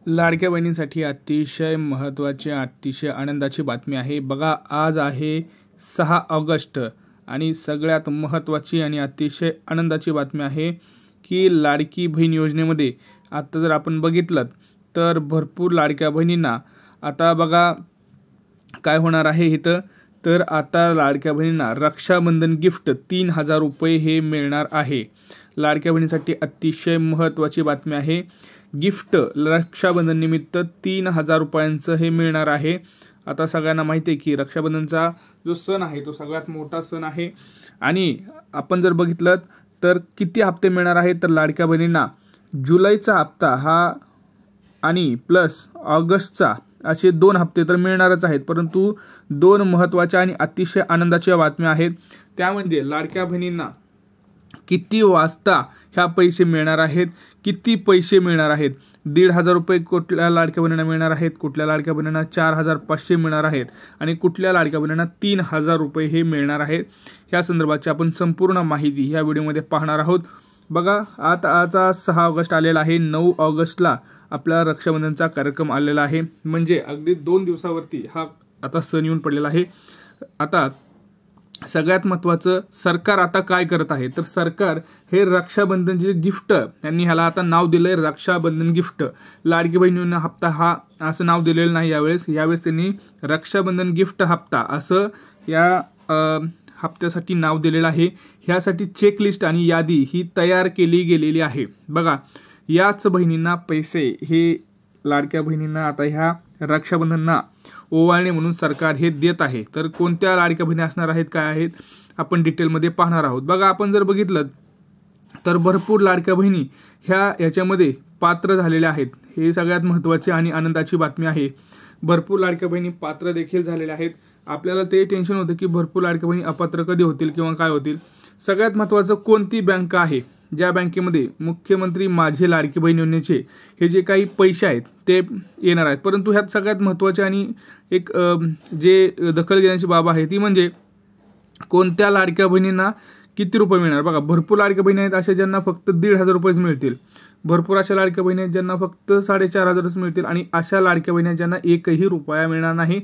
लाडक्या बहिणींसाठी अतिशय महत्त्वाची अतिशय आनंदाची बातमी आहे। बघा, आज आहे 6 ऑगस्ट आणि सगळ्यात महत्त्वाची आणि अतिशय आनंदाची बातमी आहे की लाडकी बहीण योजनेमध्ये आता जर आपण बघितलं तर भरपूर लाडक्या बहिणींना आता बघा काय होणार आहे इथं, तर आता लाडक्या बहिणींना रक्षाबंधन गिफ्ट 3000 रुपये हे मिळणार आहे। लाडक्या बहिणीसाठी अतिशय महत्त्वाची बातमी आहे। गिफ्ट रक्षाबंधन निमित्त 3000 रुपयांचं हे मिळणार आहे। आता सगळ्यांना माहिती आहे की रक्षाबंधनचा जो सण आहे तो सगळ्यात मोठा सण आहे आणि आपण जर बघितलं तर किती हप्ते मिळणार आहेत, तर लाडक्या बहिणींना जुलैचा हप्ता हा आणि प्लस ऑगस्टचा असे 2 हप्ते तर मिळणारच आहेत, परंतु 2 महत्त्वाच्या आणि अतिशय आनंदाच्या बातम्या आहेत। त्या म्हणजे लाडक्या बहिणींना किती वाजता ह्या पैसे मिळणार आहेत, किती पैसे मिळणार आहेत। 1500 रुपये कुठल्या लाडक्या बहिणींना मिळणार आहेत, कुठल्या लाडक्या बहिणींना 4500 मिळणार आहेत आणि कुठल्या लाडक्या बहिणींना 3000 रुपये हे मिळणार आहेत। ह्या संदर्भाची आपण संपूर्ण माहिती ह्या व्हिडिओमध्ये पाहणार आहोत। बघा, आता 6 ऑगस्ट आलेला आहे। 9 ऑगस्टला आपला रक्षाबंधनचा कार्यक्रम आलेला आहे, म्हणजे अगदी 2 दिवसावरती हा आता सण येऊन पडलेला आहे। आता सगळ्यात महत्त्वाचं, सरकार आता काय करत आहे, तर सरकार हे रक्षाबंधनचे गिफ्ट यांनी ह्याला आता नाव दिलंय रक्षाबंधन गिफ्ट। लाडकी बहिणींना हप्ता हा असं नाव दिलेलं नाही यावेळेस त्यांनी रक्षाबंधन गिफ्ट हप्ता असं या हप्त्यासाठी नाव दिलेलं आहे। ह्यासाठी चेकलिस्ट आणि यादी ही तयार केली गेलेली आहे। बघा, याच बहिणींना पैसे हे लाडक्या बहिणींना आता ह्या रक्षाबंधनना ओवाळणे म्हणून सरकार हे देत आहे। तर कोणत्या लाडक्या बहिणी असणार आहेत, काय आहेत, आपण डिटेलमध्ये पाहणार आहोत। बघा, आपण जर बघितलं तर भरपूर लाडक्या बहिणी ह्याच्यामध्ये पात्र झालेल्या आहेत। हे सगळ्यात महत्त्वाची आणि आनंदाची बातमी आहे। भरपूर लाडक्या बहिणी पात्र देखील झालेल्या आहेत। आपल्याला ते टेन्शन होतं की भरपूर लाडक्या बहिणी अपात्र कधी होतील किंवा काय होतील। सगळ्यात महत्त्वाचं, कोणती बँक आहे ज्या बँकेमध्ये मुख्यमंत्री माझे लाडकी बहीण योजनेचे हे जे काही पैसे आहेत ते येणार आहेत। परंतु ह्यात सगळ्यात महत्त्वाचे आणि एक जे दखल घेण्याची बाब आहे ती म्हणजे कोणत्या लाडक्या बहिणींना किती रुपये मिळणार। बघा, भरपूर लाडक्या बहिणी आहेत अशा ज्यांना फक्त 1500 रुपयेच मिळतील, भरपूर अशा लाडक्या बहिणी आहेत ज्यांना फक्त 4500च मिळतील आणि अशा लाडक्या बहिणी ज्यांना 1ही रुपया मिळणार नाही,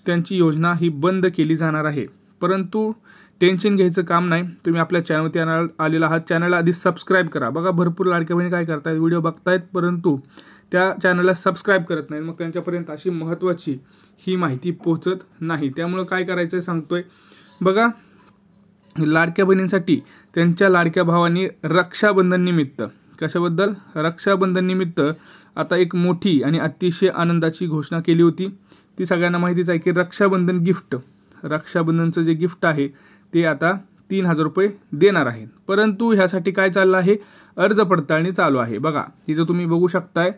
त्यांची योजना ही बंद केली जाणार आहे। परंतु टेन्शन घ्यायचं काम नाही, तुम्ही आपल्या चॅनलवरती आलेला आहात, चॅनलला आधी सबस्क्राईब करा। बघा, भरपूर लाडक्या बहिणी काय करतायत, व्हिडिओ बघतायत परंतु त्या चॅनलला सबस्क्राईब करत नाहीत, मग त्यांच्यापर्यंत अशी महत्त्वाची ही माहिती पोहोचत नाही। त्यामुळे काय करायचं सांगतोय। बघा, लाडक्या बहिणींसाठी त्यांच्या लाडक्या भावांनी रक्षाबंधन निमित्त, कशाबद्दल, रक्षाबंधन निमित्त आता एक मोठी आणि अतिशय आनंदाची घोषणा केली होती। ती सगळ्यांना माहितीच आहे की रक्षाबंधन गिफ्ट, रक्षाबंधनचं जे गिफ्ट आहे ते आता 3000 रुपये देणार आहेत। परंतु ह्यासाठी काय चाललं आहे, अर्ज पडताळणी चालू आहे। बघा, इथं तुम्ही बघू शकताय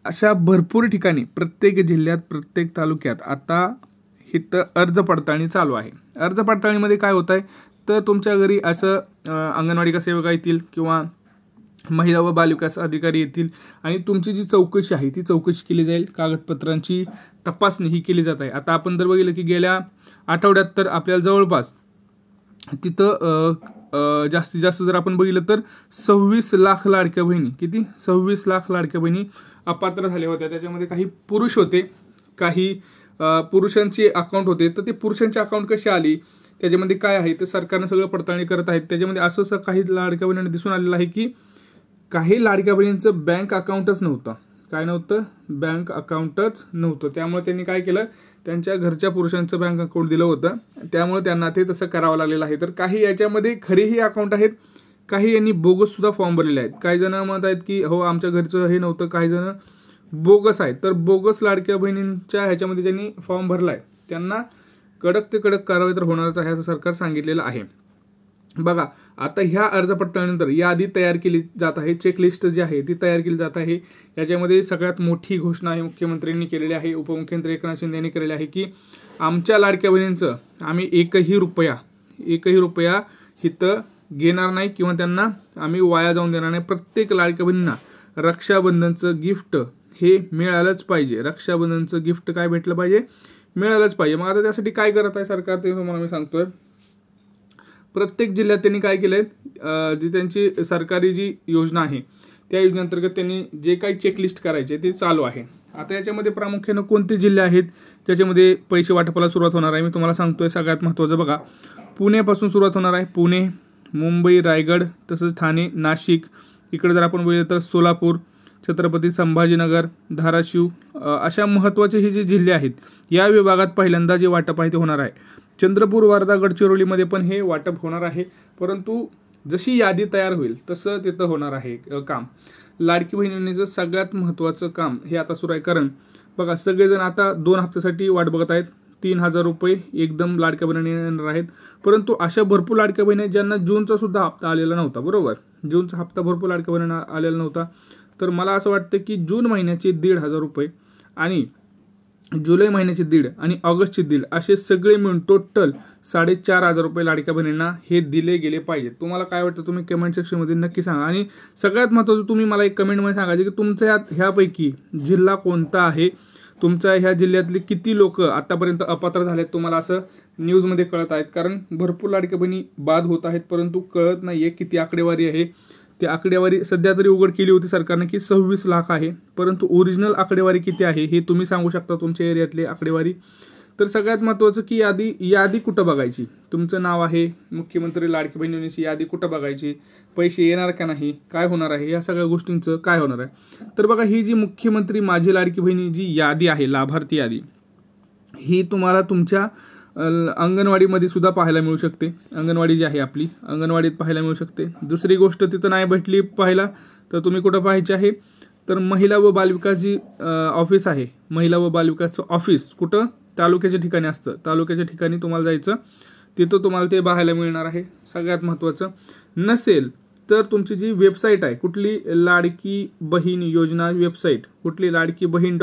अशा भरपूर ठिकाणी प्रत्येक जिल्ह्यात प्रत्येक तालुक्यात आता इथं अर्ज पडताळणी चालू आहे। अर्ज पडताळणीमध्ये काय होत आहे, तर तुमच्या घरी असं अंगणवाडी सेविका येतील किंवा महिला व बालविकास अधिकारी येतील आणि तुमची जी चौकशी आहे ती चौकशी केली जाईल, कागदपत्रांची तपासणी ही केली जात आहे। आता आपण जर बघितलं की गेल्या आठवड्यात तर आपल्याला जवळपास तिथं जास्तीत जास्त जर आपण बघितलं तर 26 लाख लाडक्या बहिणी, किती, 26 लाख लाडक्या बहिणी अपात्र झाल्या होत्या। त्याच्यामध्ये काही पुरुष होते, काही पुरुषांचे अकाउंट होते। तर ते पुरुषांचे अकाउंट कसे आली, त्याच्यामध्ये काय आहे, तर सरकारने सगळं पडताळणी करत आहेत। त्याच्यामध्ये असं काही लाडक्या बहिणींना दिसून आलेलं आहे की काही लाडक्या बहिणींचं बँक अकाउंटच नव्हतं, काय नव्हतं, बँक अकाउंटच नव्हतं। त्यामुळे त्यांनी काय केलं, त्यांच्या घरच्या पुरुषांचं बँक अकाउंट दिलं होतं, त्यामुळे त्यांना ते तसं करावं लागलेलं आहे। तर काही याच्यामध्ये खरेही अकाउंट आहेत, काही यांनी बोगस सुद्धा फॉर्म भरलेले आहेत। काही जण म्हणत आहेत की हो आमच्या घरचं हे नव्हतं, काही जण बोगस आहेत। तर बोगस लाडक्या बहिणींच्या ह्याच्यामध्ये ज्यांनी फॉर्म भरलाय त्यांना कडक ते कडक कारवाई तर होणारच आहे असं सरकार सांगितलेलं आहे। बघा, आता ह्या अर्ज पडताळणीनंतर यादी तयार केली जात आहे, चेकलिस्ट जी आहे ती तयार केली जात आहे। याच्यामध्ये सगळ्यात मोठी घोषणा आहे मुख्यमंत्र्यांनी केलेली आहे, उपमुख्यमंत्री एकनाथ शिंदे यांनी केलेली आहे की आमच्या लाडक्या बहिणींचं आम्ही एकही रुपया इथं घेणार नाही किंवा त्यांना आम्ही वाया जाऊन देणार नाही। प्रत्येक लाडक्या बहिणींना रक्षाबंधनचं गिफ्ट हे मिळालंच पाहिजे, रक्षाबंधनचं गिफ्ट काय भेटलं पाहिजे, मिळालंच पाहिजे। मग आता त्यासाठी काय करत आहे सरकार ते तुम्हाला मी सांगतोय। प्रत्येक जिल्ह्यात त्यांनी काय केलंय, जी त्यांची सरकारी जी योजना आहे त्या योजनेअंतर्गत त्यांनी जे काही चेकलिस्ट करायचे ते चालू आहे. आता याच्यामध्ये प्रामुख्यानं कोणते जिल्हे आहेत ज्याच्यामध्ये पैसे वाटपाला सुरुवात होणार आहे मी तुम्हाला सांगतोय. सगळ्यात महत्त्वाचं बघा, पुण्यापासून सुरुवात होणार आहे. पुणे, मुंबई, रायगड, तसंच ठाणे, नाशिक, इकडे जर आपण बघितलं तर सोलापूर, छत्रपती संभाजीनगर, धाराशिव, अशा महत्त्वाचे हे जे जिल्हे आहेत या विभागात पहिल्यांदा जे वाटप आहे ते होणार आहे. चंद्रपूर, वर्धा, गडचिरोलीमध्ये पण हे वाटप होणार आहे, परंतु जशी यादी तयार होईल तसं तिथं होणार आहे काम. लाडकी बहीण योजनेचं सगळ्यात महत्त्वाचं काम हे आता सुरू आहे. कारण बघा, सगळेजण आता 2 हप्त्यासाठी वाट बघत आहेत. 3,000 रुपये एकदम लाडक्या बहिणी येणार आहेत, परंतु अशा भरपूर लाडक्या बहिणी ज्यांना जूनचा सुद्धा हप्ता आलेला नव्हता. बरोबर, जूनचा हप्ता भरपूर लाडक्या बहिणींना आलेला नव्हता. तर मला असं वाटतं की जून महिन्याचे 1,500 रुपये आणि जुलै महिन्याचे 1,500 आणि ऑगस्टचे 1,500 असे सगळे मिळून टोटल 4,500 रुपये लाडक्या बहिणींना हे दिले गेले पाहिजेत. तुम्हाला काय वाटतं तुम्ही कमेंट सेक्शनमध्ये नक्की सांगा. आणि सगळ्यात महत्त्वाचं तुम्ही मला एक कमेंटमध्ये सांगायचं की तुमच्या ह्यापैकी जिल्हा कोणता आहे, तुमच्या ह्या जिल्ह्यातले किती लोक आतापर्यंत अपात्र झालेत तुम्हाला असं न्यूजमध्ये कळत आहेत. कारण भरपूर लाडक्या बहिणी बाद होत आहेत, परंतु कळत नाहीये किती आकडेवारी आहे. ती आकडेवारी सध्या तरी उघड केली होती सरकारने की 26 लाख आहे, परंतु ओरिजिनल आकडेवारी किती आहे हे तुम्ही सांगू शकता तुमच्या एरियातली आकडेवारी. तर सगळ्यात महत्त्वाचं की यादी कुठं बघायची, तुमचं नाव आहे मुख्यमंत्री लाडकी बहीण योजनेची यादी कुठं बघायची, पैसे येणार का नाही, काय होणार आहे, या सगळ्या गोष्टींचं काय होणार आहे. तर बघा, ही जी मुख्यमंत्री माझी लाडकी बहिणी जी यादी आहे, लाभार्थी यादी, ही तुम्हाला तुमच्या अंगणवाडीमध्ये सुद्धा पाहायला मिळू शकते. अंगणवाडी जी आहे आपली अंगणवाडीत पाहायला मिळू शकते. दुसरी गोष्ट, तिथं नाही भेटली पाहायला तर तुम्ही कुठं पाहायचे आहे, तर महिला व बालविकास जी ऑफिस आहे, महिला व बालविकासचं ऑफिस कुठं तालुक्याच्या ठिकाणी असतं. तालुक्याच्या ठिकाणी तुम्हाला जायचं, तिथं तुम्हाला ते पाहायला मिळणार आहे. सगळ्यात महत्त्वाचं, नसेल तर तुमची जी वेबसाईट आहे, कुठली लाडकी बहीण योजना वेबसाईट, कुठली लाडकी बहीण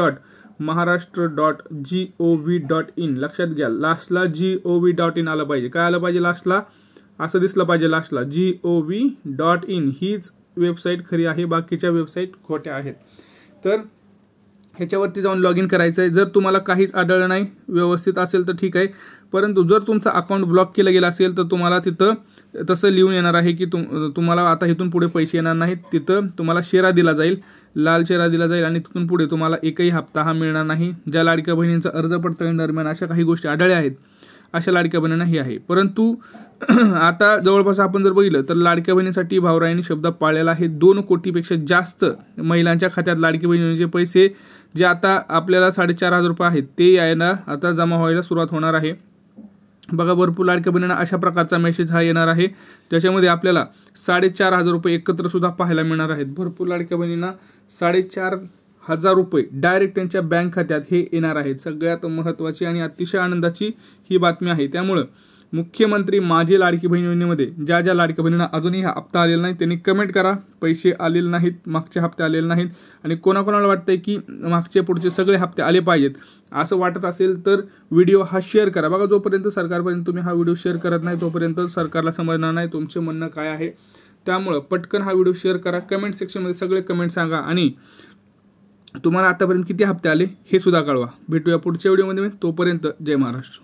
.महाराष्ट्र.gov.in, लक्षात घ्या लास्टला gov.in आलं पाहिजे. काय आलं पाहिजे लास्टला, असं दिसलं पाहिजे लास्टला gov.in. हीच वेबसाईट खरी आहे, बाकीच्या वेबसाईट खोट्या आहेत. तर ह्याच्यावरती जाऊन लॉग इन करायचं आहे. जर तुम्हाला काहीच आढळलं नाही, व्यवस्थित असेल तर ठीक आहे, परंतु जर तुमचं अकाउंट ब्लॉक केलं गेलं असेल तर तुम्हाला तिथं तसं लिहून येणार आहे की तुम्हाला आता इथून पुढे पैसे येणार नाहीत. तिथं तुम्हाला शेरा दिला जाईल, लाल शेरा दिला जाईल आणि तिथून पुढे तुम्हाला एकही हप्ता हा मिळणार नाही. ज्या लाडक्या बहिणींचा अर्ज पडताळणी दरम्यान अशा काही गोष्टी आढळल्या आहेत, अशा लाडक्या बहिणींना ही आहे. परंतु आता जवळपास आपण जर बघितलं तर लाडक्या बहिणीसाठी भाऊरायांनी शब्द पाळलेला आहे. 2 कोटीपेक्षा जास्त महिलांच्या खात्यात लाडकी बहिणीचे पैसे जे आता आपल्याला 4,500 रुपये आहेत ते यायला आता जमा व्हायला सुरुवात होणार आहे. बघा, भरपूर लाडक्या बहिणींना अशा प्रकारचा मेसेज हा येणार आहे, त्याच्यामध्ये आपल्याला 4,500 रुपये एकत्र सुद्धा पाहायला मिळणार आहेत. भरपूर लाडक्या बहिणींना 4,500 रुपये डायरेक्ट त्यांच्या बँक खात्यात हे येणार आहेत. सगळ्यात महत्त्वाची आणि अतिशय आनंदाची ही बातमी आहे. त्यामुळं मुख्यमंत्री माझी लाडकी बहीण योजनेमध्ये ज्या ज्या लाडक्या बहिणींना अजूनही हा हप्ता आलेला नाही त्यांनी कमेंट करा, पैसे आलेले नाहीत, मागचे हप्ते आलेले नाहीत. आणि कोणाकोणाला वाटतंय की मागचे पुढचे सगळे हप्ते आले पाहिजेत असं वाटत असेल तर व्हिडिओ हा शेअर करा. बघा, जोपर्यंत सरकारपर्यंत तुम्ही हा व्हिडिओ शेअर करत नाही तोपर्यंत सरकारला समजणार नाही तुमचे म्हणणं काय आहे. त्यामुळं पटकन हा व्हिडिओ शेअर करा, कमेंट सेक्शनमध्ये सगळे कमेंट सांगा आणि तुम्हाला आतापर्यंत किती हप्ते आले हे सुद्धा कळवा. भेटूया पुढच्या व्हिडिओमध्ये. तोपर्यंत जय महाराष्ट्र.